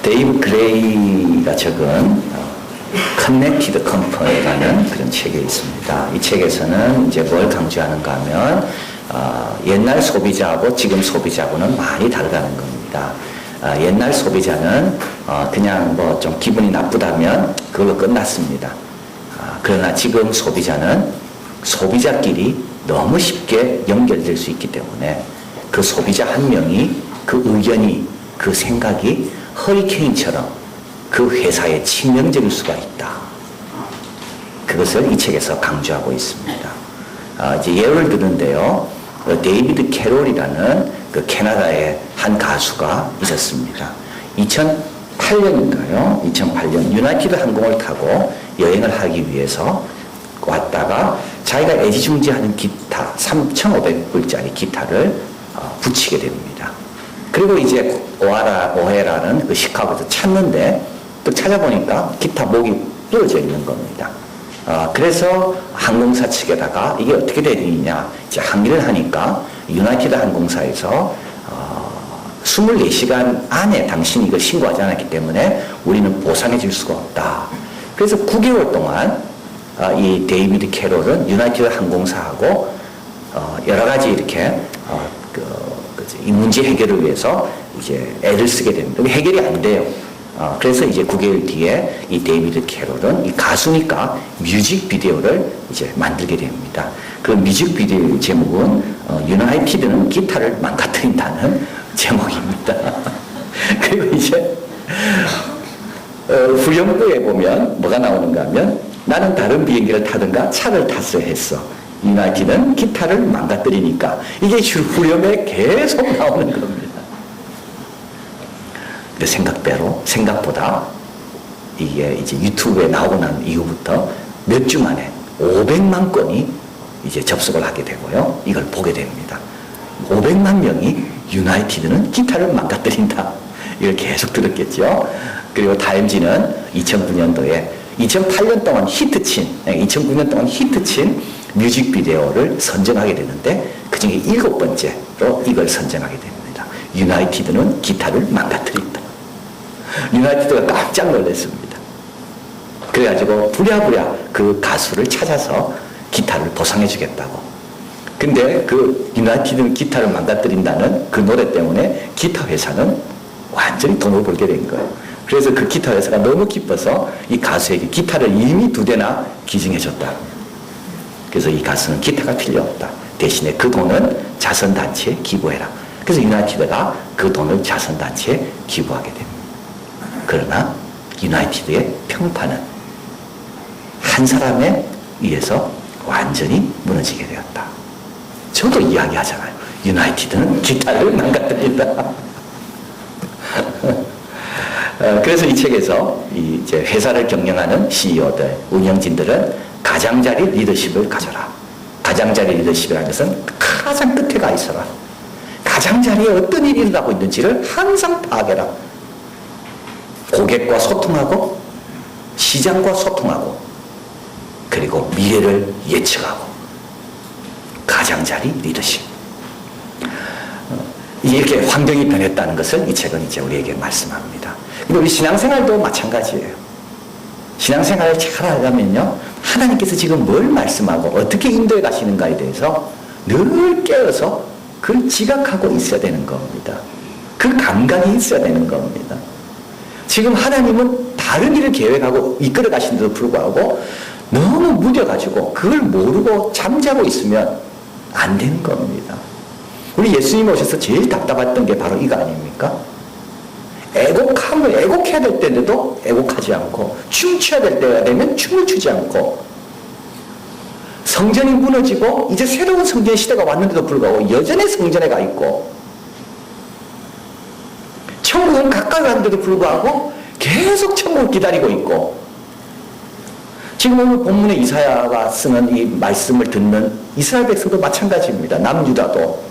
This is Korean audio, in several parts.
데이브 그레이가 적은 Connected Company라는 그런 책이 있습니다. 이 책에서는 이제 뭘 강조하는가 하면 옛날 소비자하고 지금 소비자하고는 많이 다르다는 겁니다. 옛날 소비자는 그냥 뭐 좀 기분이 나쁘다면 그걸로 끝났습니다. 그러나 지금 소비자는 소비자끼리 너무 쉽게 연결될 수 있기 때문에 그 소비자 한 명이 그 의견이 그 생각이 허리케인처럼 그 회사에 치명적일 수가 있다. 그것을 이 책에서 강조하고 있습니다. 이제 예를 드는데요. 데이비드 캐롤이라는 그 캐나다의 한 가수가 있었습니다. 2008년인가요? 2008년 유나이티드 항공을 타고 여행을 하기 위해서 왔다가 자기가 애지중지하는 기타 3,500불짜리 기타를 붙이게 됩니다. 그리고 이제 오헤라는 그 시카고에서 찾는데 또 찾아보니까 기타 목이 부러져 있는 겁니다. 그래서 항공사 측에다가 이게 어떻게 된 일이냐 이제 항의를 하니까 유나이티드 항공사에서 24시간 안에 당신이 이걸 신고하지 않았기 때문에 우리는 보상해 줄 수가 없다. 그래서 9개월 동안 이 데이비드 캐롤은 유나이티드 항공사하고 여러 가지 이렇게 이 문제 해결을 위해서 이제 애를 쓰게 됩니다. 해결이 안 돼요. 그래서 이제 9개월 뒤에 이 데이비드 캐롤은 이 가수니까 뮤직비디오를 이제 만들게 됩니다. 그 뮤직비디오의 제목은 유나이티드는 기타를 망가뜨린다는 제목입니다. 그리고 이제 후렴구에 보면 뭐가 나오는가 하면 나는 다른 비행기를 타든가 차를 탔어야 했어. 유나이티드는 기타를 망가뜨리니까 이게 후렴에 계속 나오는 겁니다. 근데 생각보다 이게 이제 유튜브에 나오고 난 이후부터 몇 주 만에 500만 건이 이제 접속을 하게 되고요. 이걸 보게 됩니다. 500만 명이 유나이티드는 기타를 망가뜨린다. 이걸 계속 들었겠죠. 그리고 타임지는 2009년도에 2008년 동안 히트친 2009년 동안 히트친 뮤직비디오를 선정하게 되는데 그 중에 7번째로 이걸 선정하게 됩니다. 유나이티드는 기타를 망가뜨린다. 유나이티드가 깜짝 놀랐습니다. 그래가지고 부랴부랴 그 가수를 찾아서 기타를 보상해 주겠다고. 근데 그 유나이티드는 기타를 망가뜨린다는 그 노래 때문에 기타 회사는 완전히 돈을 벌게 된 거예요. 그래서 그 기타 회사가 너무 기뻐서 이 가수에게 기타를 이미 2대나 기증해 줬다. 그래서 이 가수는 기타가 필요 없다. 대신에 그 돈은 자선단체에 기부해라. 그래서 유나이티드가 그 돈을 자선단체에 기부하게 됩니다. 그러나 유나이티드의 평판은 한 사람에 의해서 완전히 무너지게 되었다. 저도 이야기하잖아요. 유나이티드는 기타를 망가뜨린다. 그래서 이 책에서 이제 회사를 경영하는 CEO들, 운영진들은 가장자리 리더십을 가져라. 가장자리 리더십이라는 것은 가장 끝에 가 있어라. 가장자리에 어떤 일이 일어나고 있는지를 항상 파악해라. 고객과 소통하고 시장과 소통하고 그리고 미래를 예측하고 가장자리 리더십. 이렇게 환경이 변했다는 것을 이 책은 이제 우리에게 말씀합니다. 근데 우리 신앙생활도 마찬가지예요. 신앙생활을 잘 하려면요, 하나님께서 지금 뭘 말씀하고 어떻게 인도해 가시는가에 대해서 늘 깨어서 그걸 지각하고 있어야 되는 겁니다. 그 감각이 있어야 되는 겁니다. 지금 하나님은 다른 일을 계획하고 이끌어 가시는데도 불구하고 너무 무뎌가지고 그걸 모르고 잠자고 있으면 안 되는 겁니다. 우리 예수님 오셔서 제일 답답했던 게 바로 이거 아닙니까? 애곡해야 될 때인데도 애곡하지 않고 춤춰야 될 때가 되면 춤을 추지 않고 성전이 무너지고 이제 새로운 성전 시대가 왔는데도 불구하고 여전히 성전에 가 있고 천국은 가까이 왔는데도 불구하고 계속 천국을 기다리고 있고 지금 오늘 본문에 이사야가 쓰는 이 말씀을 듣는 이스라엘 백성도 마찬가지입니다. 남유다도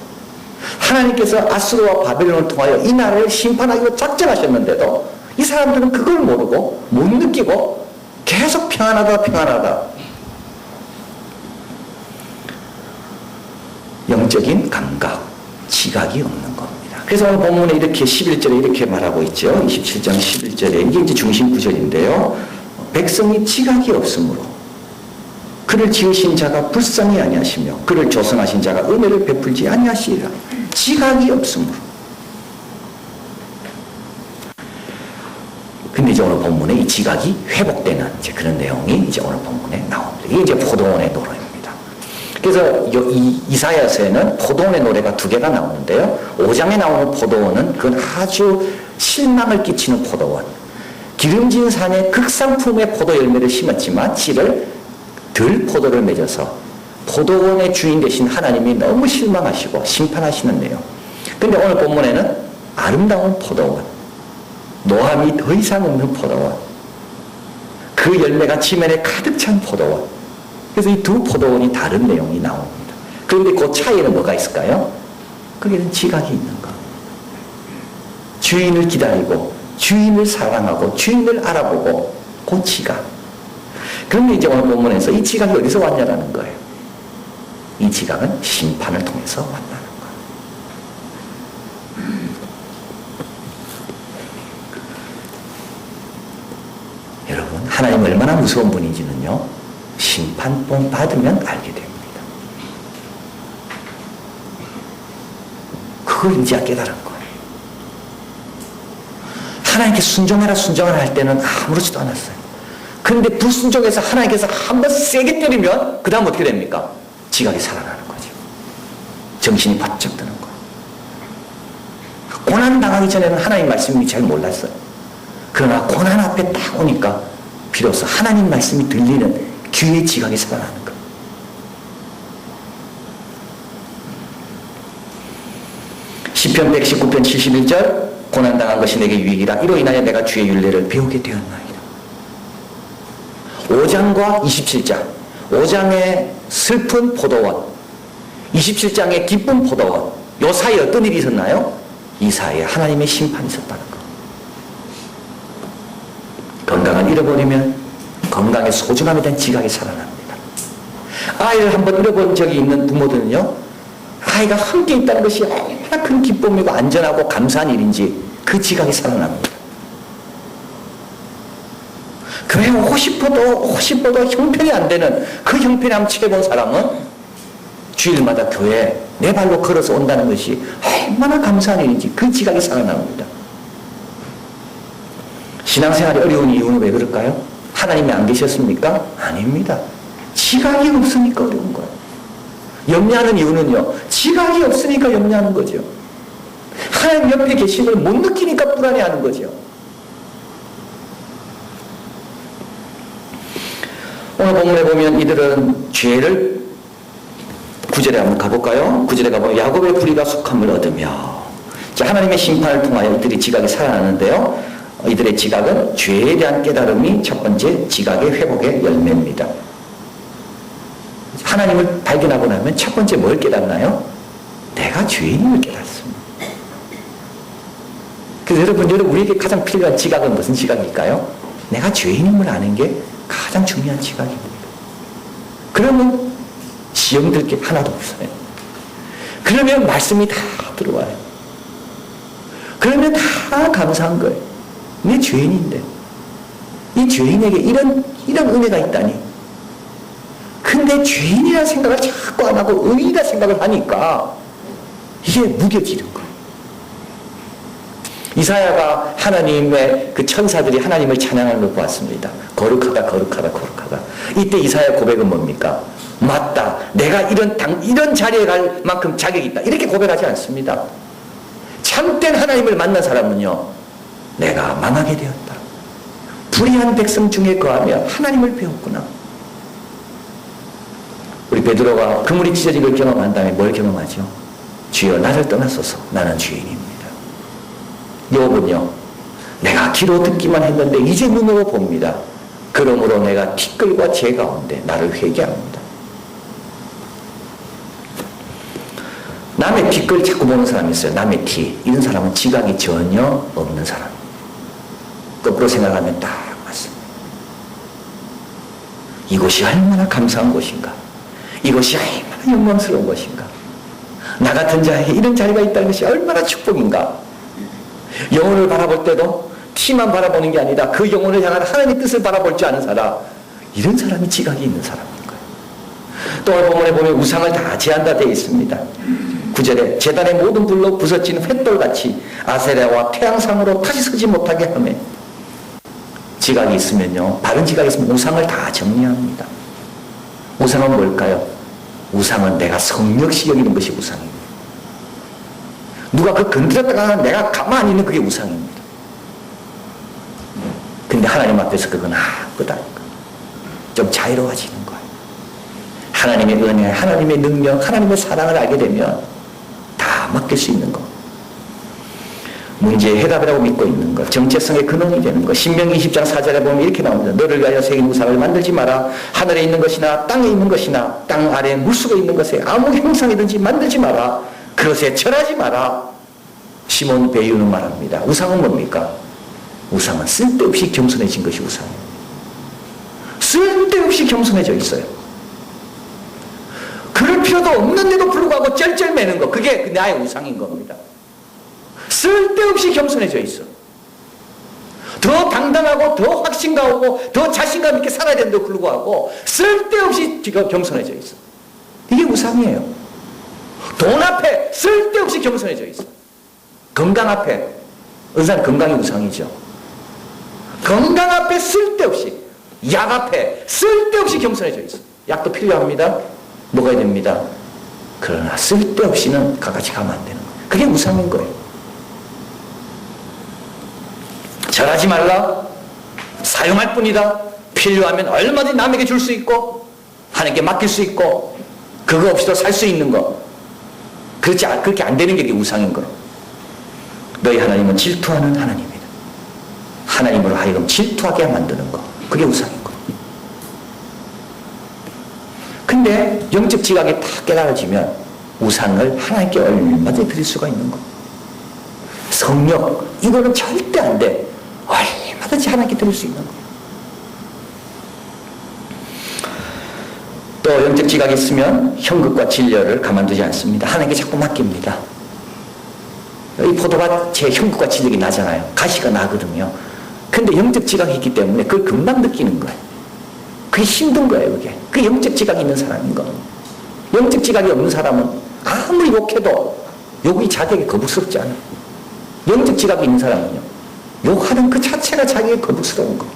하나님께서 아수르와 바벨론을 통하여 이 나라를 심판하기로 작정하셨는데도 이 사람들은 그걸 모르고 못 느끼고 계속 평안하다. 영적인 감각, 지각이 없는 겁니다. 그래서 오늘 본문에 이렇게 11절에 이렇게 말하고 있죠. 27장 11절에 이게 이제 중심 구절인데요. 백성이 지각이 없으므로 그를 지으신 자가 불쌍히 아니하시며 그를 조성하신 자가 은혜를 베풀지 아니하시리라. 지각이 없으므로. 근데 이제 오늘 본문에 이 지각이 회복되는 이제 그런 내용이 이제 오늘 본문에 나옵니다. 이게 이제 포도원의 노래입니다. 그래서 이사야서에는 포도원의 노래가 두 개가 나오는데요. 5장에 나오는 포도원은 그건 아주 실망을 끼치는 포도원. 기름진 산에 극상품의 포도 열매를 심었지만 씨를 덜 포도를 맺어서 포도원의 주인 되신 하나님이 너무 실망하시고 심판하시는 내용. 근데 오늘 본문에는 아름다운 포도원, 노함이 더 이상 없는 포도원, 그 열매가 지면에 가득 찬 포도원. 그래서 이 두 포도원이 다른 내용이 나옵니다. 그런데 그 차이는 뭐가 있을까요? 거기는 지각이 있는 거. 주인을 기다리고 주인을 사랑하고 주인을 알아보고 그 지각. 그런데 이제 오늘 본문에서 이 지각이 어디서 왔냐라는 거예요. 이 지각은 심판을 통해서 왔다는 거예요. 여러분, 하나님 얼마나 무서운 분인지는요, 심판본 받으면 알게 됩니다. 그걸 이제 깨달은 거예요. 하나님께 순종하라 순종하라 할 때는 아무렇지도 않았어요. 그런데 불순종해서 하나님께서 한번 세게 때리면 그 다음 어떻게 됩니까? 지각이 살아나는 거죠. 정신이 바짝 드는 거예요. 고난 당하기 전에는 하나님 말씀이 잘 몰랐어요. 그러나 고난 앞에 딱 오니까 비로소 하나님 말씀이 들리는 귀의 지각이 살아나는 거예요. 시편 119편 71절 고난당한 것이 내게 유익이라 이로 인하여 내가 주의 율례를 배우게 되었나이다. 5장과 27장 5장의 슬픈 포도원 27장의 기쁜 포도원 요 사이에 어떤 일이 있었나요? 이 사이에 하나님의 심판이 있었다는 거. 건강을 잃어버리면 건강의 소중함에 대한 지각이 살아납니다. 아이를 한번 잃어본 적이 있는 부모들은요, 아이가 함께 있다는 것이 얼마나 큰 기쁨이고 안전하고 감사한 일인지 그 지각이 살아납니다. 교회 오고 싶어도 형편이 안 되는 그 형편에 한번 취해본 사람은 주일마다 교회에 내 발로 걸어서 온다는 것이 얼마나 감사한 일인지 그 지각이 살아납니다. 신앙생활이 어려운 이유는 왜 그럴까요? 하나님이 안 계셨습니까? 아닙니다. 지각이 없으니까 어려운 거예요. 염려하는 이유는요, 지각이 없으니까 염려하는 거죠. 하나님 옆에 계심을 못 느끼니까 불안해하는 거죠. 오늘 본문에 보면 이들은 죄를 9절에 한번 가볼까요? 9절에 가보면 야곱의 불의가 속함을 얻으며, 자, 하나님의 심판을 통하여 이들이 지각이 살아나는데요, 이들의 지각은 죄에 대한 깨달음이 첫 번째 지각의 회복의 열매입니다. 하나님을 발견하고 나면 첫 번째 뭘 깨닫나요? 내가 죄인임을 깨닫습니다. 그래서 여러분, 우리에게 가장 필요한 지각은 무슨 지각일까요? 내가 죄인임을 아는 게 가장 중요한 지각입니다. 그러면 시험 들 게 하나도 없어요. 그러면 말씀이 다 들어와요. 그러면 다 감사한 거예요. 내 죄인인데 이 죄인에게 이런 은혜가 있다니. 근데 죄인이라는 생각을 자꾸 안 하고 의인이라 생각을 하니까 이게 무뎌지는 거예요. 이사야가 하나님의 그 천사들이 하나님을 찬양하는 걸 보았습니다. 거룩하다 거룩하다 거룩하다. 이때 이사야 고백은 뭡니까? 맞다. 내가 이런 자리에 갈 만큼 자격이 있다. 이렇게 고백하지 않습니다. 참된 하나님을 만난 사람은요, 내가 망하게 되었다. 불의한 백성 중에 거하며 하나님을 배웠구나. 우리 베드로가 그물이 찢어진 걸 경험한 다음에 뭘 경험하죠? 주여 나를 떠나소서 나는 죄인입니다. 욥은요, 내가 귀로 듣기만 했는데 이제 눈으로 봅니다. 그러므로 내가 티끌과 죄 가운데 나를 회개합니다. 남의 티끌 자꾸 보는 사람이 있어요. 남의 티. 이런 사람은 지각이 전혀 없는 사람. 거꾸로 생각하면 딱 맞습니다. 이곳이 얼마나 감사한 곳인가. 이것이 얼마나 영광스러운 것인가. 나 같은 자에게 이런 자리가 있다는 것이 얼마나 축복인가. 영혼을 바라볼 때도 티만 바라보는 게 아니라 그 영혼을 향한 하나님의 뜻을 바라볼 줄 아는 사람, 이런 사람이 지각이 있는 사람인 거예요. 또 오늘 본문에 보면 우상을 다 제한다 되어 있습니다. 9절에 제단의 모든 불로 부서진 횃돌같이 아세라와 태양상으로 다시 서지 못하게 하며, 지각이 있으면요, 바른 지각이 있으면 우상을 다 정리합니다. 우상은 뭘까요? 우상은 내가 성역시 여기는 것이 우상입니다. 누가 그 건드렸다가 내가 가만히 있는 그게 우상입니다. 근데 하나님 앞에서 그건 아프다. 좀 자유로워지는 거예요. 하나님의 은혜, 하나님의 능력, 하나님의 사랑을 알게 되면 다 맡길 수 있는 거. 문제의 해답이라고 믿고 있는 것, 정체성의 근원이 되는 것. 신명기 20장 4절에 보면 이렇게 나옵니다. 너를 위하여 새긴 우상을 만들지 마라. 하늘에 있는 것이나 땅에 있는 것이나 땅 아래에 물속에 있는 것에 아무 형상이든지 만들지 마라. 그것에 절하지 마라. 시몬 베드로는 말합니다. 우상은 뭡니까? 우상은 쓸데없이 겸손해진 것이 우상이에요. 쓸데없이 겸손해져 있어요. 그럴 필요도 없는데도 불구하고 쩔쩔매는 거, 그게 나의 우상인 겁니다. 쓸데없이 겸손해져 있어. 더 당당하고 더 확신감 오고 더 자신감 있게 살아야 되는데도 불구하고 쓸데없이 겸손해져 있어. 이게 우상이에요. 돈 앞에 쓸데없이 겸손해져 있어. 건강 앞에, 의사는 건강이 우상이죠. 건강 앞에 쓸데없이, 약 앞에 쓸데없이 겸손해져 있어. 약도 필요합니다. 먹어야 됩니다. 그러나 쓸데없이는 가까이 가면 안 되는 거예요. 그게 우상인 거예요. 절하지 말라. 사용할 뿐이다. 필요하면 얼마든지 남에게 줄 수 있고 하나님께 맡길 수 있고 그거 없이도 살 수 있는 거. 그렇게 안 되는 게 우상인 거로. 너희 하나님은 질투하는 하나님이다. 하나님으로 하여금 질투하게 만드는 거. 그게 우상인 거. 근데 영적 지각이 다 깨달아지면 우상을 하나님께 얼마든지 드릴 수가 있는 거. 성령, 이거는 절대 안 돼. 얼마든지 하나님께 드릴 수 있는 거예요. 또 영적 지각이 있으면 형극과 진료를 가만두지 않습니다. 하나님께 자꾸 맡깁니다. 이 포도가 제 형극과 진력이 나잖아요. 가시가 나거든요. 근데 영적 지각이 있기 때문에 그걸 금방 느끼는 거예요. 그게 힘든 거예요. 그게 영적 지각이 있는 사람인 거예요. 영적 지각이 없는 사람은 아무리 욕해도 욕이 자기에게 거북스럽지 않아요. 영적 지각이 있는 사람은요, 욕하는 그 자체가 자기에게 거북스러운 거.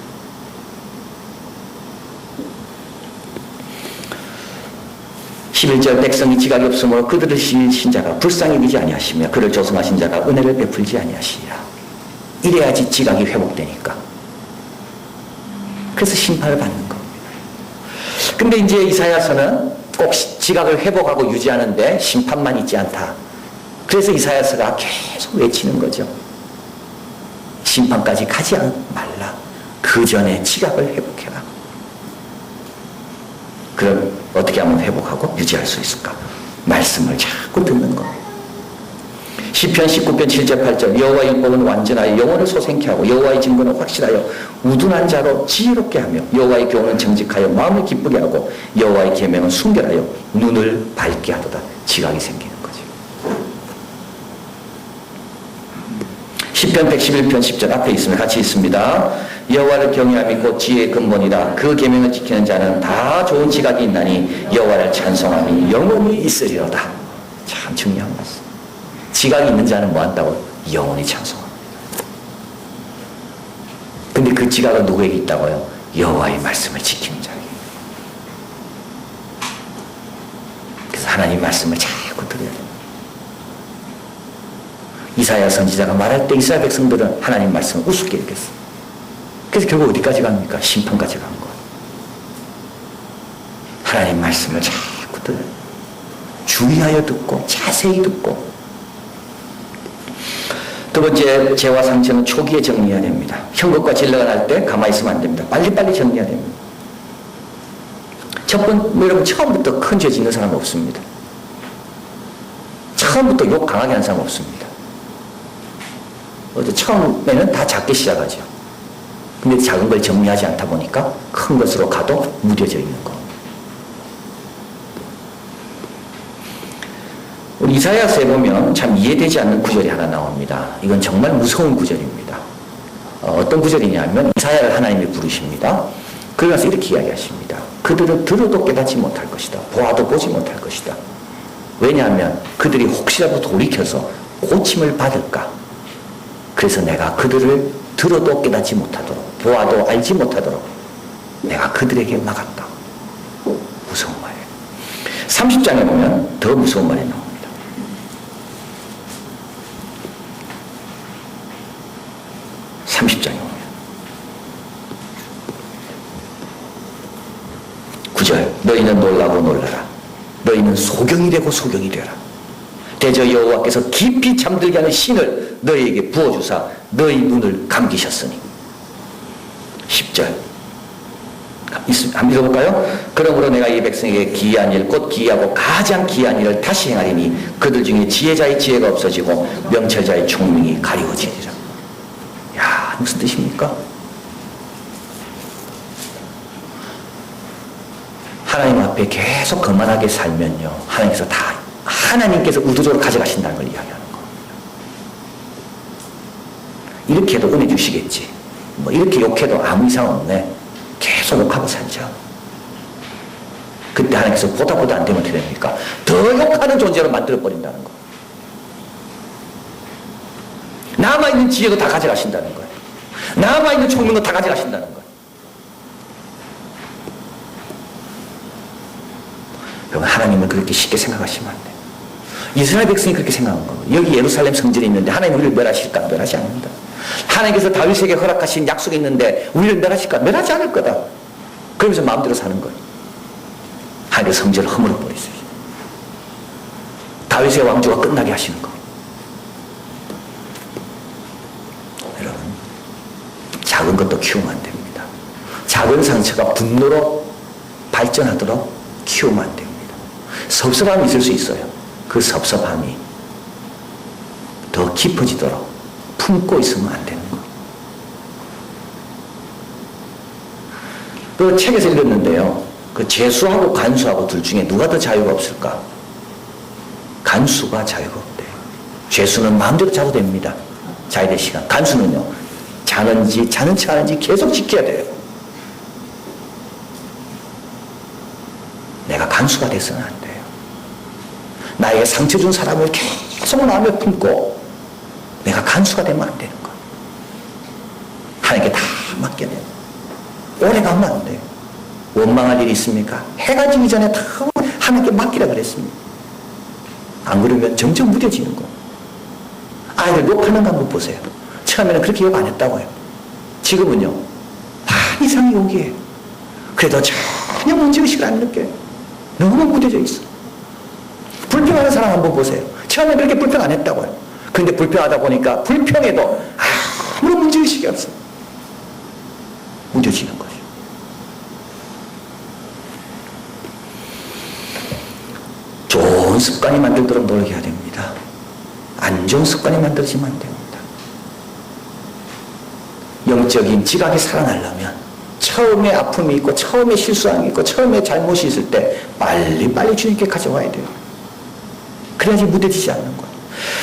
11절 백성이 지각이 없으므로 그들을 신자가 불쌍히 여기지 아니하시며 그를 조성하신 자가 은혜를 베풀지 아니하시리라. 이래야지 지각이 회복되니까. 그래서 심판을 받는 겁니다. 근데 이제 이사야서는 꼭 지각을 회복하고 유지하는데 심판만 있지 않다. 그래서 이사야서가 계속 외치는 거죠. 심판까지 가지 말라. 그 전에 지각을 회복해라. 그럼 어떻게 하면 회복하고 유지할 수 있을까? 말씀을 자꾸 듣는 거. 시편 19편 7절 8절 여호와의 율법은 완전하여 영혼을 소생케 하고 여호와의 증거는 확실하여 우둔한 자로 지혜롭게 하며 여호와의 교훈은 정직하여 마음을 기쁘게 하고 여호와의 계명은 순결하여 눈을 밝게 하도다. 지각이 생기는 거죠. 시편 111편 10절 앞에 있으면 같이 있습니다. 여호와를 경외함이 곧 지혜의 근본이라. 그 계명을 지키는 자는 다 좋은 지각이 있나니 여호와를 찬송함이 영원히 있으리로다. 참 중요한 말씀. 지각이 있는 자는 뭐 한다고? 영원히 찬송합니다. 근데 그 지각은 누구에게 있다고요? 여호와의 말씀을 지키는 자에게. 그래서 하나님 말씀을 자꾸 들어야 됩니다. 이사야 선지자가 말할 때 이스라엘 백성들은 하나님 말씀을 우습게 여겼어요. 그래서 결국 어디까지 갑니까? 심판까지 간 거예요. 하나님 말씀을 자꾸 들어야 돼요. 주의하여 듣고 자세히 듣고. 두 번째, 죄와 상처는 초기에 정리해야 됩니다. 형극과 진료가 날 때 가만히 있으면 안 됩니다. 빨리빨리 정리해야 됩니다. 여러분 처음부터 큰 죄 짓는 사람은 없습니다. 처음부터 욕 강하게 하는 사람은 없습니다. 처음에는 다 작게 시작하죠. 근데 작은 걸 정리하지 않다 보니까 큰 것으로 가도 무뎌져 있는 거. 우리 이사야서에 보면 참 이해되지 않는 구절이 하나 나옵니다. 이건 정말 무서운 구절입니다. 어떤 구절이냐면 이사야를 하나님이 부르십니다. 그러면서 이렇게 이야기하십니다. 그들은 들어도 깨닫지 못할 것이다. 보아도 보지 못할 것이다. 왜냐하면 그들이 혹시라도 돌이켜서 고침을 받을까. 그래서 내가 그들을 들어도 깨닫지 못하도록, 보아도 알지 못하도록 내가 그들에게 막았다. 무서운 말이에요. 30장에 보면 더 무서운 말이 나옵니다. 30장에 보면 9절 너희는 놀라고 놀라라. 너희는 소경이 되고 소경이 되라. 대저 여호와께서 깊이 잠들게 하는 신을 너희에게 부어주사 너희 눈을 감기셨으니. 10절 한번 읽어볼까요? 그러므로 내가 이 백성에게 기이한 일 곧 기이하고 가장 기이한 일을 다시 행하리니 그들 중에 지혜자의 지혜가 없어지고 명철자의 총명이 가리워지리라. 야, 무슨 뜻입니까? 하나님 앞에 계속 거만하게 살면요, 하나님께서 의도적으로 가져가신다는 걸 이야기하는 겁니다. 이렇게 해도 은혜 주시겠지. 뭐 이렇게 욕해도 아무 이상 없네. 계속 욕하고 살죠. 그때 하나님께서 보다 안 되면 어떻게 됩니까? 더 욕하는 존재로 만들어버린다는 거. 남아있는 지혜도 다 가져가신다는 거예요. 남아있는 총명도 다 가져가신다는 거예요. 여러분, 하나님은 그렇게 쉽게 생각하시면 안 돼요. 이스라엘 백성이 그렇게 생각한 겁니다. 여기 예루살렘 성전이 있는데 하나님 우리를 멸하실까? 멸하지 않는다. 하나님께서 다윗에게 허락하신 약속이 있는데 우리를 멸하실까? 멸하지 않을 거다. 그러면서 마음대로 사는 거예요. 하나님께서 성전을 허물어 버리세요. 다윗의 왕조가 끝나게 하시는 거. 여러분, 작은 것도 키우면 안 됩니다. 작은 상처가 분노로 발전하도록 키우면 안 됩니다. 섭섭함이 있을 수 있어요. 그 섭섭함이 더 깊어지도록 품고 있으면 안 되는 거예요. 그 책에서 읽었는데요. 그 재수하고 간수하고 둘 중에 누가 더 자유가 없을까? 간수가 자유가 없대요. 재수는 마음대로 자도 됩니다. 자유의 시간. 간수는요, 자는지 자는 척 하는지 계속 지켜야 돼요. 내가 간수가 돼서는 안 돼요. 나에게 상처 준 사람을 계속 마음에 품고 내가 간수가 되면 안 되는 거예요. 하나님께 다 맡겨내요. 오래 가면 안 돼요. 원망할 일이 있습니까? 해가 지기 전에 다 하나님께 맡기라 그랬습니다. 안 그러면 점점 무뎌지는 거예요. 아이들 욕하는 거 한번 보세요. 처음에는 그렇게 욕 안 했다고 해요. 지금은요, 반 이상이 욕이에요. 그래도 전혀 문제의식을 안 느껴요. 너무 무뎌져 있어. 불평하는 사람 한번 보세요. 처음에 그렇게 불평 안 했다고요. 그런데 불평하다 보니까 불평해도 아무런 문제의식이 없어. 무뎌지는 거죠. 좋은 습관이 만들도록 노력해야 됩니다. 안 좋은 습관이 만들어지면 안 됩니다. 영적인 지각이 살아나려면 처음에 아픔이 있고 처음에 실수함이 있고 처음에 잘못이 있을 때 빨리 주님께 가져와야 돼요. 그래야지 무뎌지지 않는 거예요.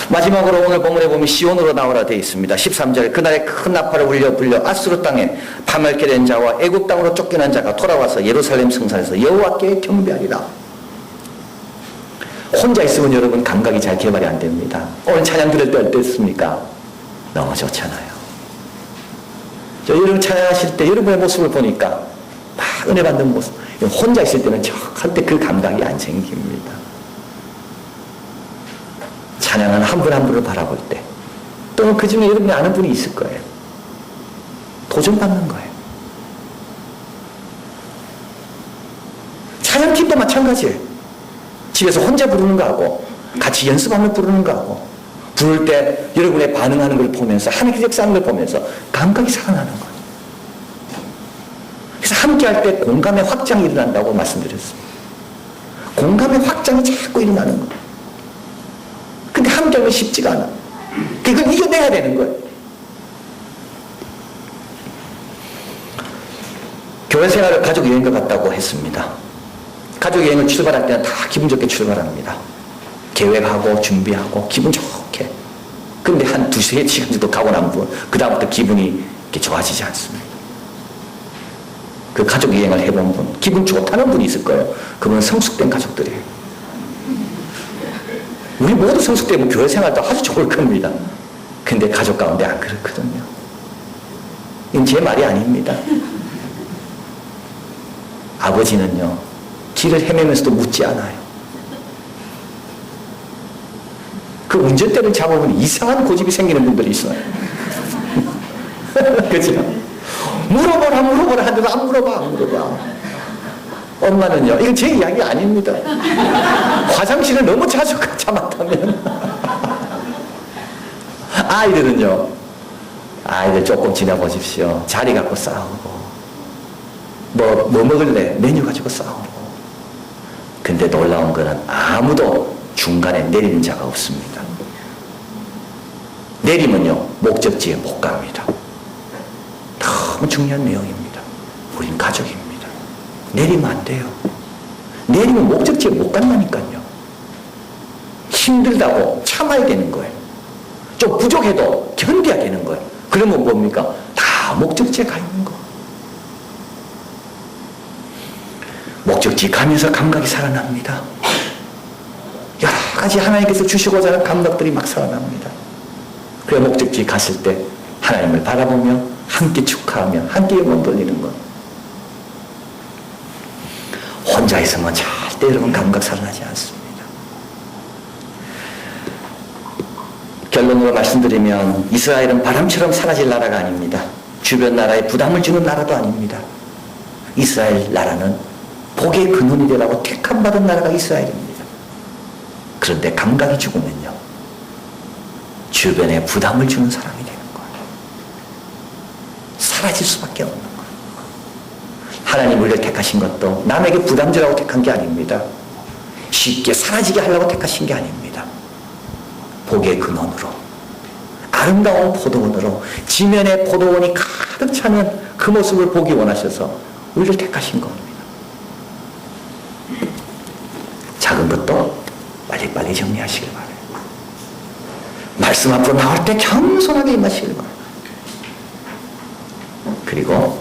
마지막으로 오늘 본문에 보면 시온으로 나오라 되어 있습니다. 13절에 그날에 큰 나팔을 불려 아수르 땅에 파멸케 된 자와 애굽 땅으로 쫓겨난 자가 돌아와서 예루살렘 성산에서 여호와께 경배하리라. 혼자 있으면 여러분 감각이 잘 개발이 안 됩니다. 오늘 찬양 들을 때 어땠습니까? 너무 좋잖아요. 여러분 찬양하실 때 여러분의 모습을 보니까 막 은혜 받는 모습. 혼자 있을 때는 절대 그 감각이 안 생깁니다. 찬양하는 한 분 한 분을 바라볼 때 또는 그 중에 여러분이 아는 분이 있을 거예요. 도전받는 거예요. 찬양팀도 마찬가지예요. 집에서 혼자 부르는 거하고 같이 연습하며 부르는 거하고 부를 때 여러분의 반응하는 걸 보면서 하나님께 역사하는 걸 보면서 감각이 살아나는 거예요. 그래서 함께 할 때 공감의 확장이 일어난다고 말씀드렸습니다. 공감의 확장이 자꾸 일어나는 거예요. 근데 함께 하면 쉽지가 않아. 그걸 이겨내야 되는 거예요. 교회 생활을 가족 여행과 같다고 했습니다. 가족 여행을 출발할 때는 다 기분 좋게 출발합니다. 계획하고 준비하고 기분 좋게. 근데 한 두세 시간 정도 가고 나면 그 다음부터 기분이 이렇게 좋아지지 않습니다. 그 가족 여행을 해본 분, 기분 좋다는 분이 있을 거예요. 그분은 성숙된 가족들이에요. 우리 모두 성숙되면 교회 생활도 아주 좋을 겁니다. 근데 가족 가운데 안 그렇거든요. 이건 제 말이 아닙니다. 아버지는요, 길을 헤매면서도 묻지 않아요. 그 운전대를 잡으면 이상한 고집이 생기는 분들이 있어요. 그죠? 물어보라 하는데도 안 물어봐. 엄마는요, 이건 제 이야기 아닙니다. 화장실을 너무 자주 가자마다면 아이들 조금 지나보십시오. 자리 갖고 싸우고 뭐 먹을래? 메뉴 가지고 싸우고. 근데 놀라운 거는 아무도 중간에 내리는 자가 없습니다. 내리면요, 목적지에 못 갑니다. 너무 중요한 내용입니다. 우린 가족입니다. 내리면 안 돼요. 내리면 목적지에 못 간다니까요. 힘들다고 참아야 되는 거예요. 좀 부족해도 견뎌야 되는 거예요. 그러면 뭡니까? 다 목적지에 가 있는 거. 목적지 가면서 감각이 살아납니다. 여러 가지 하나님께서 주시고자 하는 감각들이 막 살아납니다. 그래 목적지 갔을 때 하나님을 바라보며 함께 축하하며 함께 영혼 돌리는 것. 혼자 있으면 절대 여러분 감각 살아나지 않습니다. 결론으로 말씀드리면 이스라엘은 바람처럼 사라질 나라가 아닙니다. 주변 나라에 부담을 주는 나라도 아닙니다. 이스라엘 나라는 복의 근원이 되라고 택함받은 나라가 이스라엘입니다. 그런데 감각이 죽으면요, 주변에 부담을 주는 사람이 되는 거예요. 사라질 수밖에 없는 거예요. 하나님 우리를 택하신 것도 남에게 부담 주라고 택한 게 아닙니다. 쉽게 사라지게 하려고 택하신 게 아닙니다. 복의 근원으로, 아름다운 포도원으로, 지면에 포도원이 가득 차는 그 모습을 보기 원하셔서 우리를 택하신 겁니다. 작은 것도 빨리빨리 정리하시길 바라요. 말씀 앞으로 나올 때 겸손하게 임하시길 바라요. 그리고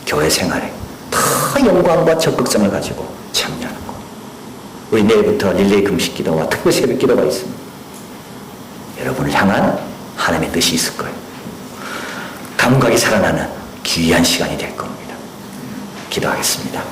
교회 생활에 더 영광과 적극성을 가지고 참여하는 것. 우리 내일부터 릴레이 금식 기도와 특별 새벽 기도가 있습니다. 여러분을 향한 하나님의 뜻이 있을 거예요. 감각이 살아나는 귀한 시간이 될 겁니다. 기도하겠습니다.